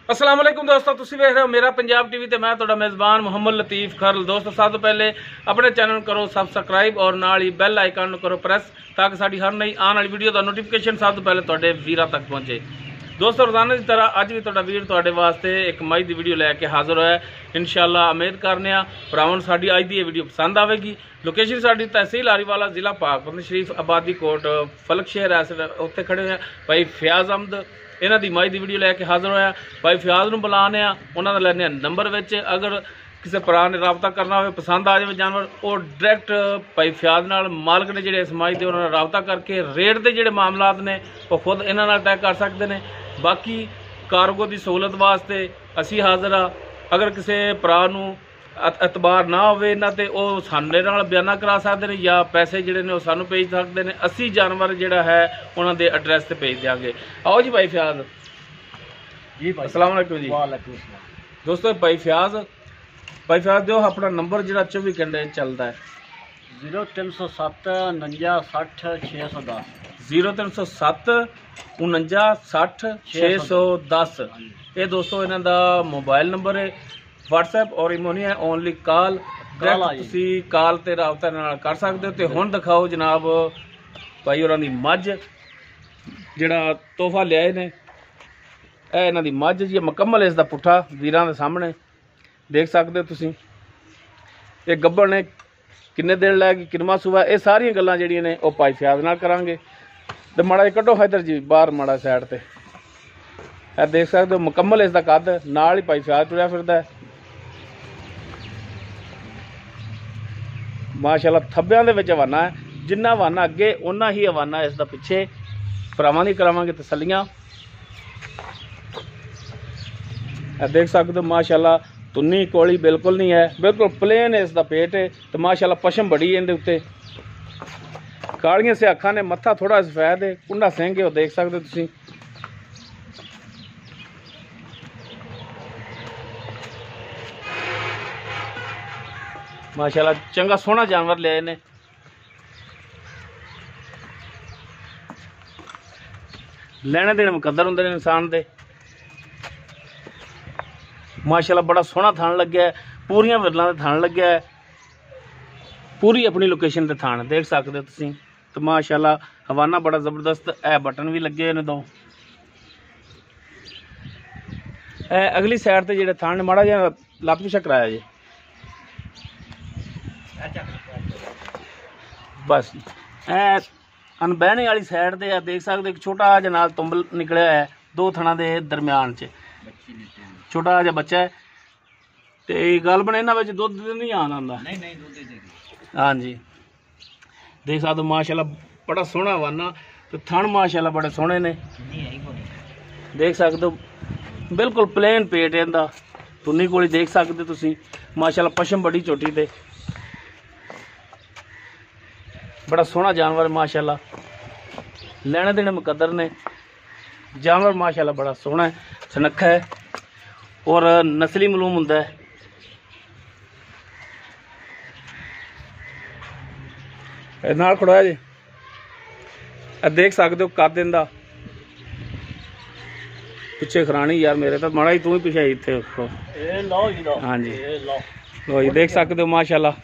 अस्सलाम वालेकुम दोस्तों, तुसी देख रहे हो मेरा पंजाब टीवी ते मैं तुहाडा मेज़बान मुहम्मद लतीफ़ खरल। दोस्तों सब तो पहले अपने चैनल करो सब्सक्राइब और नाल ही बैल आइकन करो प्रेस ताकि साडी हर नई आने वाली वीडियो का नोटिफिकेशन सब तो पहले तुहाडे वीरां तक पहुंचे। दोस्तों रोज़ाना की तरह अज भी तुहाडा वीर तुहाडे वास्ते एक मई की वीडियो लैके हाजिर होया। इंशाअल्लाह उम्मीद करने भरावां साडी अज की वीडियो पसंद आएगी। लोकेशन साडी तहसील आरीवाला जिला पाकपतन शरीफ आबादी कोट फलक शहर ऐसे उत्थे खड़े हैं भाई फयाज अहमद इन्हां दी मई की वीडियो लैके हाजिर होया। भाई फयाज नूं बुलाने उन्हां दा लैने नंबर विच अगर किसी भरा ने रबता करना हो पसंद आ जाए जानवर वो डायरैक्ट भाई फयाज नाल मालक ने जिहड़े समाज दे उन्हां नाल रबता करके रेट दे जिहड़े मामलात ने वो खुद इन्हां नाल तय कर सकते हैं। बाकी कारगो की सहूलत वास्ते असी हाजिर हाँ। अगर किसी भरा नूं एतबार ना होवे इन्हां ते वो साडे नाल बयाना करा सकते हैं या पैसे जिहड़े ने वो सानूं भेज सकते हैं। असी जानवर जिहड़ा है उन्हां दे एड्रैस ते भेज देंगे। आओ जी भाई फयाज जी भाई। अस्सलाम वालेकुम जी। वालेकुम सलाम। दोस्तों भाई फयाज दो अपना नंबर जिहड़ा 24 घंटे चलता है 0307 49 60 610 0307 49 60 610। ये दोस्तों इन्हां दा मोबाइल नंबर है। व्हाट्सएप और इमो नहीं है, ओनली कॉल तुसी कॉल ते राबता नाल कर सकते हो। तो हुण दिखाओ जनाब भाई होरां दी मझ जिहड़ा तोहफा लिआए ने ए इन्हां दी मझ जी मुकम्मल इसदा पुट्ठा वीरां दे सामने देख सकते हो तुसी। ये गब्बड़ ने किन्ने दिन लैगी किनवा सूबा ये सारियां गल्लां जिहड़ियां ने वो भाई फयाज नाल करांगे। तो माड़ा जी कड्डो इधर जी बाहर माड़ा साइड ते ए देख सकते हो मुकम्मल इसदा कद नाल ही भाई फयाज तुरिया फिरदा है माशाअल्लाह। थब्बियां दे विच हवाना है, जिन्ना हवाना अगे उन्ना ही हवाना इसदा पिछे। भरावां दी करावांगे तसल्लियां। देख सकते हो माशाअल्लाह तुन्नी कोली बिल्कुल नहीं है, बिल्कुल प्लेन है इसका पेट है। तो माशाअल्लाह पशम बड़ी है इहदे उत्ते। कालियां से अखां ने, मत्था थोड़ा सफेद है, कुंडा सिंह है, देख सकते हो तुसीं। माशाअल्लाह चंगा सोहना जानवर लिया ने। लैने देने मुकद्दर हुंदे ने इंसान दे। माशाअल्लाह बड़ा सोहना थान लग्या है, पूरियां विरलां दे थान लग्या है, पूरी अपनी लोकेशन ते थान देख सकते हो तुसीं। तो माशाअल्लाह हवाना बड़ा जबरदस्त है, बटन भी लगे ने दो। अगली साइड ते जेहड़े थान ने माड़ा जिहा लत्त पिछा कराया जी बस। अनबहने वाली साइड ते देख सकते एक छोटा जिहा नाल तुंबल निकलिया है दो थणा दे दरम्यान च छोटा जिहा बच्चा है। तो गल बने इन्हां विच दुध नहीं आंदा। हाँ जी देख सकते माशाअल्लाह बड़ा सोहना हवाना। तो थण माशाअल्लाह बड़े सोहने ने देख सकते हो, बिल्कुल प्लेन पेट है इहदा। तुन्नी कोली देख सकते तुसीं माशाअल्लाह पशम बड़ी छोटी ते बड़ा सोहना जानवर माशाअल्लाह। लैने देने मुकद्दर ने जानवर माशाअल्लाह बड़ा सोहना है, सनक्खा है और नस्ली मलूम हुंदा है। नाल खड़ोया जी देख सकते हो कद इंदा पिछे खरानी यार मेरे तो माड़ा ही तू ही पिछे इत्थे। हाँ जी लो जी देख सकते हो माशाअल्लाह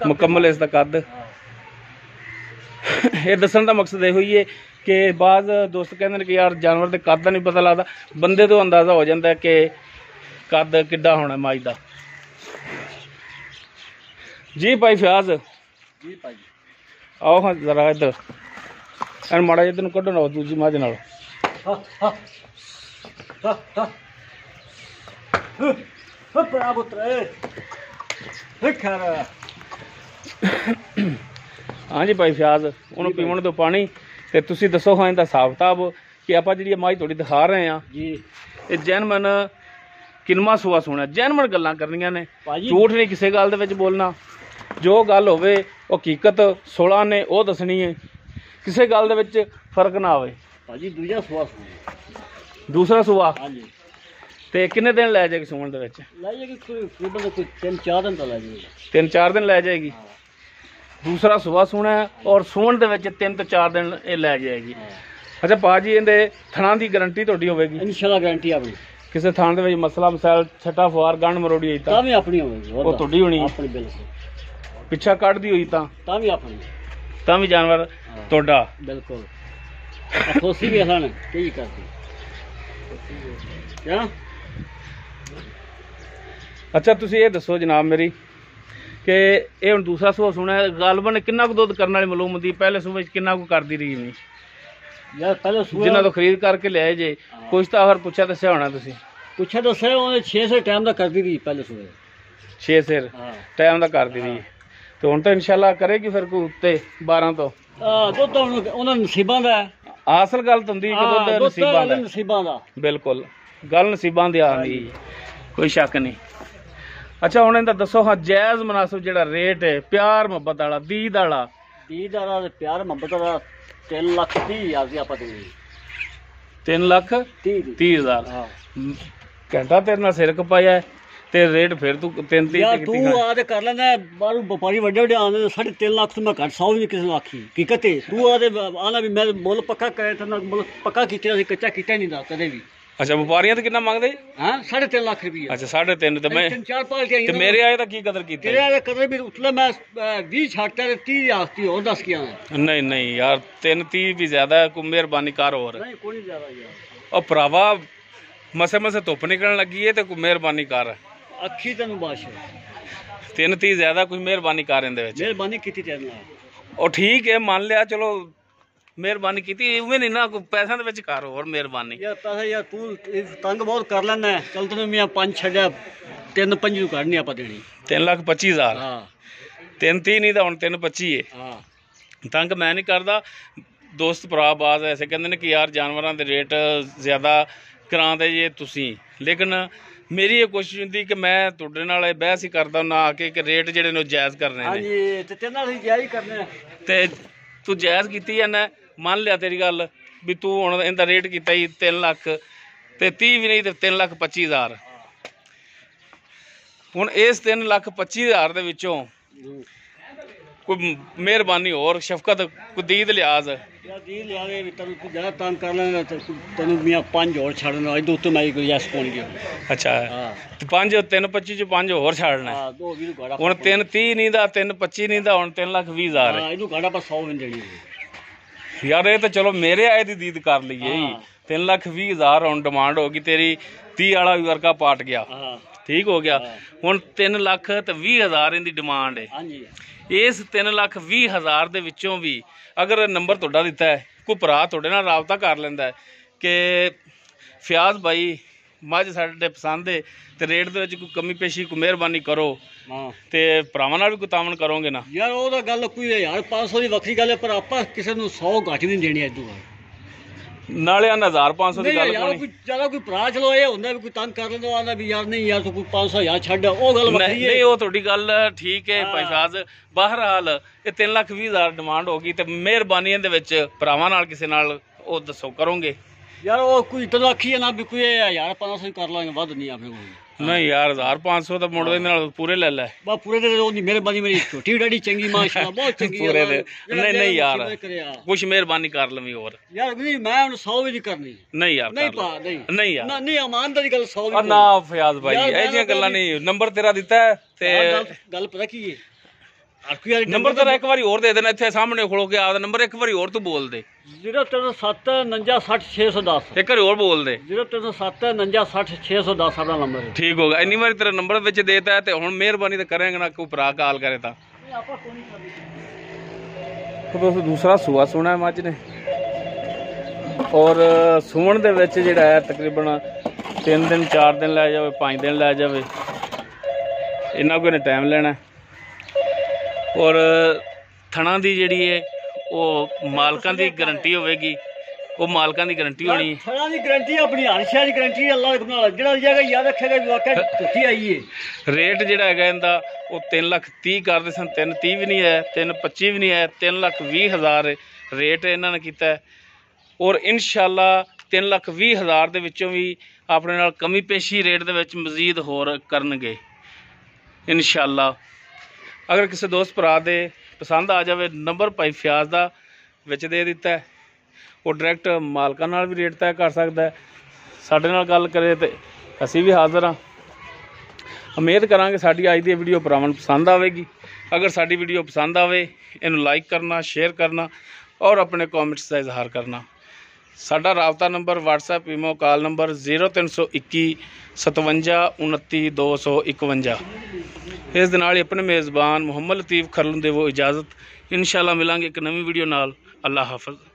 मुकम्मल इसका कद। ये दसन का मकसद यो ही है कि बाद दोस्त कहते कि यार जानवर के कद का नहीं पता लगता, बंदे तो अंदाज़ा हो जाता है कि कद किड्डा होना मझ का। जी भाई फयाज जी भाई आओ हाँ जरा इधर एन माड़ा जिहा तेन कड्ढो ना दूजी मझ नाल। हाँ जी भाई फयाज उन्होंने पीवन दो पानी। तो तुसी दसो हाँ इनका हिसाब किताब कि आप जी मझ थोड़ी दिखा रहे हैं जी ये जैनमन किनवा सूआ सुना जैनमन गल्लां करनियां ने, झूठ नहीं किसी गल दे विच बोलना। जो गल होवे वो हकीकत 16 ने वो दसनी है, किसी गल दे विच फर्क ना आवे। भाजी दूसरा सूआ हाँ जी। ते किन्ने दिन लै जाएगी सूण दे विच? लै जाएगी कोई 3-4 दिन तो लै जाएगी। 3-4 दिन लै जाएगी। दूसरा सुबह सूना है और सूण दे विच 3 तो 4 दिन ये लै जाएगी। ਅੱਛਾ ਭਾਜੀ ਇਹਦੇ ਥਣਾ ਦੀ ਗਾਰੰਟੀ ਤੁਹਾਡੀ ਹੋਵੇਗੀ? ਇਨਸ਼ਾਅੱਲਾ ਗਾਰੰਟੀ ਆਪਣੀ। ਕਿਸੇ ਥਾਂ ਦੇ ਵਿੱਚ ਮਸਲਾ ਮਸਾਇਲ ਛੱਟਾ ਫੁਆਰ ਗੰਢ ਮਰੋੜੀ ਹੋਈ ਤਾਂ ਵੀ ਆਪਣੀ ਹੋਵੇਗੀ। ਉਹ ਤੁਹਾਡੀ ਹੋਣੀ? ਆਪਣੀ ਬਿਲਕੁਲ। ਪਿੱਛਾ ਕੱਢਦੀ ਹੋਈ ਤਾਂ ਵੀ ਆਪਣੀ। ਤਾਂ ਵੀ ਜਾਨਵਰ ਤੁਹਾਡਾ? ਬਿਲਕੁਲ। ਖੋਸੀ ਵੀ ਹਸਣ ਕੀ ਕਰਦੀ ਕਿਆ? ਅੱਛਾ ਤੁਸੀਂ ਇਹ ਦੱਸੋ ਜਨਾਬ ਮੇਰੀ ਕਿ ਇਹ ਹੁਣ ਦੂਸਰਾ ਸੂਆ ਸੁਣਿਆ ਗਾਲਬਨ ਕਿੰਨਾ ਕੁ ਦੁੱਧ ਕਰਨ ਵਾਲੀ ਮਾਲੂਮ ਹੁੰਦੀ? ਪਹਿਲੇ ਸੂਬੇ 'ਚ ਕਿੰਨਾ ਕੁ ਕਰਦੀ ਰਹੀ ਨਹੀਂ ਯਾਰ? ਪਹਿਲੇ ਸੂਆ ਜਿਨ੍ਹਾਂ ਤੋਂ ਖਰੀਦ ਕਰਕੇ ਲਿਆਏ ਜੇ ਕੁਛ ਤਾਂ ਫਿਰ ਪੁੱਛਿਆ ਦੱਸਿਆ ਹੋਣਾ ਤੁਸੀਂ? ਪੁੱਛਿਆ ਦੱਸਿਆ ਉਹਨੇ 6 ਸੇ ਟਾਈਮ ਦਾ ਕਰਦੀ ਰਹੀ ਪਹਿਲੇ ਸੂਏ। 6 ਸਿਰ ਟਾਈਮ ਦਾ ਕਰਦੀ ਰਹੀ ਤੇ ਹੁਣ ਤਾਂ ਇਨਸ਼ਾਅੱਲਾ ਕਰੇਗੀ ਫਿਰ ਕੋਈ ਉੱਤੇ 12 ਤੋਂ। ਦੁੱਧ ਤਾਂ ਉਹਨਾਂ ਨਸੀਬਾਂ ਦਾ ਹੈ। ਅਸਲ ਗੱਲ ਤਾਂ ਹੁੰਦੀ ਕਿ ਦੁੱਧ ਨਸੀਬਾਂ ਦਾ। ਬਿਲਕੁਲ ਗੱਲ ਨਸੀਬਾਂ ਦੀ ਆਉਂਦੀ ਕੋਈ ਸ਼ੱਕ ਨਹੀਂ। ਅੱਛਾ ਹੁਣ ਇਹਦਾ ਦੱਸੋ ਹਾਂ ਜਾਇਜ਼ ਮੁਨਾਸਬ ਜਿਹੜਾ ਰੇਟ ਹੈ ਪਿਆਰ ਮੁਹੱਬਤ ਵਾਲਾ ਦੀਦ ਵਾਲਾ ਤੇ ਪਿਆਰ ਮੁਹੱਬਤ ਦਾ 3,30,000 ਦੀ ਆਪਾਂ ਦੇਣੀ। 3,30,000 ਘੰਟਾ ਤੇਰੇ ਨਾਲ ਸਿਰ ਕਪਾਇਆ ਤੇ ਰੇਟ ਫਿਰ ਤੂੰ 3,30 ਯਾਰ ਤੂੰ ਆ ਤੇ ਕਰ ਲੈਂਦਾ ਬਾਹਰੋਂ ਵਪਾਰੀ ਵੱਡੇ ਵੱਡੇ ਆਉਂਦੇ 3.5 ਲੱਖ ਤੋਂ ਮੈਂ ਘੱਟ 100 ਵੀ ਕਿਸੇ ਨੂੰ ਆਖੀ ਕੀ ਕਹਤੇ ਤੂੰ ਆਦੇ ਆਣਾ ਵੀ ਮੈਂ ਮੁੱਲ ਪੱਕਾ ਕਰੇ ਤਾਂ ਮੁੱਲ ਪੱਕਾ ਕੀਤਾ ਸੀ ਕੱਚਾ ਕੀਤਾ ਨਹੀਂ ਦਾ ਕਦੇ ਵੀ। ਅੱਛਾ ਵਪਾਰੀਆਂ ਤੇ ਕਿੰਨਾ ਮੰਗਦੇ? ਹਾਂ 3.5 ਲੱਖ ਰੁਪਏ। ਅੱਛਾ 3.5 ਤੇ ਮੈਂ 3-4 ਪਾਲਟੀਆਂ ਤੇ ਮੇਰੇ ਆਏ ਤਾਂ ਕੀ ਕਦਰ ਕੀਤੀ? ਤੇਰੇ ਆਲੇ ਕਦਰ ਵੀ ਉਤਲੇ ਮੈਂ 20 ਛੱਡਤਾ ਤੇ 30,000 ਦੀ ਹੋਰ ਦੱਸ ਕੇ ਆਇਆ। ਨਹੀਂ ਯਾਰ 3.30 ਵੀ ਜ਼ਿਆਦਾ ਕੋਈ ਮਿਹਰਬਾਨੀ ਕਰ ਹੋਰ। ਨਹੀਂ ਕੋਈ ਨਹੀਂ ਜ਼ਿਆਦਾ ਯਾਰ। ਉਹ ਭਰਾਵਾ ਮਸੇ ਧੁੱਪ ਨਿਕਲਣ ਲੱਗੀ ਏ ਤੇ ਕੋਈ ਮਿਹਰਬਾਨੀ ਕਰ। ਅੱਖੀ ਤੈਨੂੰ ਬਾਦਸ਼ਾਹ 3.30 ਜ਼ਿਆਦਾ ਕੋਈ ਮਿਹਰਬਾਨੀ ਕਰ ਇਹਦੇ ਵਿੱਚ। ਮਿਹਰਬਾਨੀ ਕੀਤੀ ਤੇਰੇ ਨਾਲ। ਉਹ ਠੀਕ ਹੈ ਮੰਨ ਲਿਆ ਚਲੋ ਮਿਹਰਬਾਨੀ ਕੀਤੀ ਉਵੇਂ ਨਹੀਂ ਨਾ ਕੋਈ ਪੈਸਿਆਂ ਦੇ ਵਿੱਚ ਕਰ ਹੋਰ ਮਿਹਰਬਾਨੀ। ਯਾਰ ਪੈਸਾ ਯਾਰ ਤੂੰ ਤੰਗ ਬਹੁਤ ਕਰ ਲੈਣਾ ਚੱਲ ਤੈਨੂੰ ਮੈਂ 5 ਛੱਡਿਆ 3-5 ਨੂੰ ਕੱਢਣੀ ਆਪਾਂ ਦੇਣੀ 3,25,000। ਹਾਂ 3.30 ਨਹੀਂ ਤਾਂ ਹੁਣ 3.25 ਹੈ। ਹਾਂ ਤੰਗ ਮੈਂ ਨਹੀਂ ਕਰਦਾ। ਦੋਸਤ ਭਰਾ ਬਾਜ਼ ਐਸੇ ਕਹਿੰਦੇ ਨੇ ਕਿ ਯਾਰ ਜਾਨਵਰਾਂ ਦੇ ਰੇਟ ਜ਼ਿਆਦਾ ਕਰਾਉਂਦੇ ਜੇ ਤੁਸੀਂ ਲੇਕਿਨ ਮੇਰੀ ਇਹ ਕੋਸ਼ਿਸ਼ ਹੁੰਦੀ ਕਿ ਮੈਂ ਤੁਹਾਡੇ ਨਾਲ ਇਹ ਬਹਿਸ ਹੀ ਕਰਦਾ ਨਾ ਆ ਕੇ ਕਿ ਰੇਟ ਜਿਹੜੇ ਨੇ ਜਾਇਜ਼ ਕਰਨੇ ਨੇ। ਹਾਂਜੀ ਤੇ ਤੇਰੇ ਨਾਲ ਹੀ ਜਾਇਜ਼ ਕਰਨੇ ਤੇ ਤੂੰ ਜਾਇਜ਼ ਕੀਤੀ ਜਾਂਦਾ ਮੰਨ ਲਿਆ ਤੇਰੀ ਗੱਲ ਵੀ ਤੂੰ ਹੁਣ ਇਹਦਾ ਰੇਟ ਕੀਤਾ ਜੀ 3 ਲੱਖ ਤੇ 30 ਵੀ ਨਹੀਂ ਤੇ 3,25,000। ਹੁਣ ਇਸ 3,25,000 ਦੇ ਵਿੱਚੋਂ ਕੋਈ ਮਿਹਰਬਾਨੀ ਹੋਰ ਸ਼ਫਕਤ ਕੋਈ ਦੀਦ ਲਿਆਜ਼ ਯਾਰ ਦੀ ਲਿਆ ਦੇ ਵੀ ਤੈਨੂੰ ਤੂੰ ਜ਼ਿਆਦਾ ਤੰਗ ਕਰ ਲੈਣਾ ਤੈਨੂੰ ਮੈਂ 5 ਹੋਰ ਛੱਡਣਾ ਇਹਦੇ ਉੱਤੇ ਮੈਂ ਕੋਈ ਯੈਸ ਪਾਉਣੀ ਗਿਆ। ਅੱਛਾ ਹਾਂ ਤੇ 3.25 ਚ 5 ਹੋਰ ਛੱਡਣਾ। ਹਾਂ 2 20 ਘਾੜਾ ਹੁਣ 3.30 ਨਹੀਂ ਦਾ 3.25 ਨਹੀਂ ਦਾ ਹੁਣ 3,20,000 ਹਾਂ ਇਹਨੂੰ ਘਾੜਾ ਆਪਾਂ 100 ਵੀ ਦੇਣੀ ਯਾਰ ਇਹ ਤਾਂ ਚਲੋ ਮੇਰੇ ਆਏ ਦੀ ਦੀਦ ਕਰ ਲਈਏ 3,20,000 ਹੁਣ ਡਿਮਾਂਡ ਹੋ ਗਈ ਤੇਰੀ 30 ਵਾਲਾ ਵੀ ਵਰਕਾ ਪਾਟ ਗਿਆ ਠੀਕ ਹੋ ਗਿਆ। ਹੁਣ 3,20,000 ਇਹਦੀ ਡਿਮਾਂਡ ਹੈ। ਹਾਂਜੀ ਇਸ 3,20,000 ਦੇ ਵਿੱਚੋਂ ਵੀ ਅਗਰ ਨੰਬਰ ਤੁਹਾਡਾ ਦਿੱਤਾ ਹੈ ਕੋਈ ਭਰਾ ਤੁਹਾਡੇ ਨਾਲ ਰਾਬਤਾ ਕਰ ਲੈਂਦਾ ਹੈ ਕਿ ਫਿਆਜ਼ ਭਾਈ ਮੱਝ ਸਾਡੇ ਪਸੰਦ ਹੈ ਤੇ ਰੇਟ ਦੇ ਵਿੱਚ ਕੋਈ ਕਮੀ ਪੇਸ਼ੀ ਕੋਈ ਮਿਹਰਬਾਨੀ ਕਰੋ ਤੇ ਭਰਾਵਾਂ ਨਾਲ ਵੀ ਕੋਈ ਤਾਮਨ ਕਰੋਗੇ ਨਾ? ਯਾਰ ਉਹ ਤਾਂ ਗੱਲ ਕੋਈ 1,500 ਦੀ ਵੱਖਰੀ ਗੱਲ ਹੈ ਪਰ ਆਪਾਂ ਕਿਸੇ ਨੂੰ 100 ਘੱਟ ਨਹੀਂ ਦੇਣੀ ਇਦੋਂ ਨਾਲੇ 1,500 ਦੀ ਗੱਲ ਕੋਈ ਜਿਆਦਾ ਕੋਈ ਭਰਾ ਚਲੋ ਇਹ ਹੁੰਦਾ ਵੀ ਕੋਈ ਤੰਗ ਕਰ ਲੈਂਦਾ ਆਂਦਾ ਵੀ ਯਾਰ ਨਹੀਂ ਯਾਰ ਤੂੰ ਕੋਈ 500,000 ਛੱਡ ਉਹ ਗੱਲ ਵੱਖਰੀ ਹੈ। ਨਹੀਂ ਉਹ ਤੁਹਾਡੀ ਗੱਲ ਠੀਕ ਹੈ ਭਾਈ ਸਾਜ਼ ਬਹਰਹਾਲ ਇਹ 3,20,000 ਡਿਮਾਂਡ ਹੋ ਗਈ ਤੇ ਮਿਹਰਬਾਨੀ ਇਹਦੇ ਵਿੱਚ ਭਰਾਵਾਂ ਨਾਲ ਕਿਸੇ ਨਾਲ ਉਹ ਦੱਸੋ ਕਰੋਗੇ? ਯਾਰ ਉਹ ਕੋਈ ਤੈਨੂੰ ਆਖੀ ਨਾ ਵੀ ਕੋਈ 1,500 ਕਰ ਲਾਂਗੇ ਵੱਧ ਨਹੀਂ ਆਪਣੇ ਕੋਲ। ਨਹੀਂ ਯਾਰ 1,500 ਤਾਂ ਮੁੜ ਦੇ ਨਾਲ ਪੂਰੇ ਲੈ ਲੈ ਬਾ ਪੂਰੇ ਦੇ ਉਹਦੀ ਮਿਹਰਬਾਨੀ ਮੇਰੀ ਛੋਟੀ ਡੈਡੀ ਚੰਗੀ ਮਾਸ਼ਾਅੱਲਾ ਬਹੁਤ ਚੰਗੀ ਪੂਰੇ ਦੇ ਨਹੀਂ ਯਾਰ ਕੁਛ ਮਿਹਰਬਾਨੀ ਕਰ ਲਵੀਂ ਹੋਰ ਯਾਰ ਨਹੀਂ ਮੈਂ ਹੁਣ 100 ਵੀ ਨਹੀਂ ਕਰਨੀ। ਨਹੀਂ ਯਾਰ ਨਹੀਂ ਪਾ ਨਹੀਂ ਯਾਰ ਨਹੀਂ ਇਮਾਨਦਾਰੀ ਗੱਲ 100 ਵੀ ਨਾ ਫਿਆਜ਼ ਭਾਈ ਇਹ ਜਿਹੀਆਂ ਗੱਲਾਂ ਨਹੀਂ। ਨੰਬਰ ਤੇਰਾ ਦਿੱਤਾ ਤੇ ਗੱਲ ਪਤਾ ਕੀ ਹੈ ਨੰਬਰ ਤੇਰਾ ਇੱਕ ਵਾਰੀ ਹੋਰ ਦੇ ਦੇਣਾ ਇੱਥੇ ਸਾਹਮਣੇ ਖੜੋ ਕੇ ਆਪਦਾ ਨੰਬਰ ਇੱਕ ਵਾਰੀ ਹੋਰ ਤੂੰ ਬੋਲ ਦੇ 0307 49 60 610 ਇੱਕ ਵਾਰੀ ਹੋਰ ਬੋਲ ਦੇ 0307 49 60 610 ਆਪਣਾ ਨੰਬਰ ਹੈ। ਠੀਕ ਹੋਗਾ ਇੰਨੀ ਵਾਰੀ ਤੇਰਾ ਨੰਬਰ ਵਿੱਚ ਦੇਤਾ ਤੇ ਹੁਣ ਮਿਹਰਬਾਨੀ ਤਾਂ ਕਰਾਂਗੇ ਨਾ ਕੋਈ ਭਰਾ ਕਾਲ ਕਰੇ ਤਾਂ ਦੋਸਤੋ ਦੂਸਰਾ ਸੂਆ ਸੋਣਾ ਮੱਝ ਨੇ ਔਰ ਸੂਣ ਦੇ ਵਿੱਚ ਜਿਹੜਾ ਹੈ ਤਕਰੀਬਨ 3 ਦਿਨ 4 ਦਿਨ ਲੈ ਜਾਵੇ 5 ਦਿਨ ਲੈ ਜਾਵੇ ਇੰਨਾ ਕੋਈ ਨੇ ਟਾਈਮ ਲੈਣਾ ਔਰ ਥਣਾ ਦੀ ਜਿਹੜੀ ਹੈ ਉਹ ਮਾਲਕਾਂ ਦੀ ਗਾਰੰਟੀ ਹੋਵੇਗੀ ਉਹ ਮਾਲਕਾਂ ਦੀ ਗਾਰੰਟੀ ਹੋਣੀ ਥਣਾ ਦੀ ਗਾਰੰਟੀ ਆਪਣੀ ਹਰ ਸ਼ੈ ਦੀ ਗਾਰੰਟੀ ਅੱਲਾਹ ਦੇ ਨਾਲ ਜਿਹੜਾ ਜਗ੍ਹਾ ਯਾਦ ਰੱਖੇਗਾ ਵਾਕਿਆ ਝੂਠੀ ਆਈ ਹੈ। ਰੇਟ ਜਿਹੜਾ ਹੈਗਾ ਇਹਦਾ ਉਹ 3,30,000 ਕਰਦੇ ਸਨ 3,30,000 ਵੀ ਨਹੀਂ ਹੈ 3,25,000 ਵੀ ਨਹੀਂ ਹੈ 3,20,000 ਰੇਟ ਇਹਨਾਂ ਨੇ ਕੀਤਾ ਔਰ ਇਨਸ਼ਾਅੱਲਾ 3,20,000 ਦੇ ਵਿੱਚੋਂ ਵੀ ਆਪਣੇ ਨਾਲ ਕਮੀ ਪੇਸ਼ੀ ਰੇਟ ਦੇ ਵਿੱਚ ਮਜ਼ੀਦ ਹੋਰ ਕਰਨਗੇ ਇਨਸ਼ਾਅੱਲਾ। ਅਗਰ ਕਿਸੇ ਦੋਸਤ ਭਰਾ ਦੇ ਪਸੰਦ ਆ ਜਾਵੇ ਨੰਬਰ ਭਾਈ ਫਿਆਜ਼ ਦਾ ਵਿੱਚ ਦੇ ਦਿੱਤਾ ਉਹ ਡਾਇਰੈਕਟ ਮਾਲਕਾਂ ਨਾਲ ਵੀ ਰੇਟ ਤੈਅ ਕਰ ਸਕਦਾ ਹੈ, ਸਾਡੇ ਨਾਲ ਗੱਲ ਕਰੇ ਤੇ ਅਸੀਂ ਵੀ ਹਾਜ਼ਰ ਹਾਂ। ਉਮੀਦ ਕਰਾਂਗੇ ਸਾਡੀ ਅੱਜ ਦੀ ਵੀਡੀਓ ਭਰਾਵਾਂ ਨੂੰ ਪਸੰਦ ਆਵੇਗੀ। ਅਗਰ ਸਾਡੀ ਵੀਡੀਓ ਪਸੰਦ ਆਵੇ ਇਹਨੂੰ ਲਾਈਕ ਕਰਨਾ, ਸ਼ੇਅਰ ਕਰਨਾ ਔਰ ਆਪਣੇ ਕਮੈਂਟਸ ਦਾ ਇਜ਼ਹਾਰ ਕਰਨਾ। ਸਾਡਾ ਰਾਬਤਾ number WhatsApp imo call number 0321 57 29 251। ਇਸ ਦੇ ਨਾਲ ਹੀ ਆਪਣੇ ਮੇਜ਼ਬਾਨ ਮੁਹੰਮਦ ਲਤੀਫ ਖਰਲ ਨੂੰ ਦੇਵੋ ਇਜਾਜ਼ਤ। ਇਨਸ਼ਾਅੱਲਾ ਮਿਲਾਂਗੇ ਇੱਕ ਨਵੀਂ ਵੀਡੀਓ ਨਾਲ। ਅੱਲਾ ਹਾਫਿਜ਼।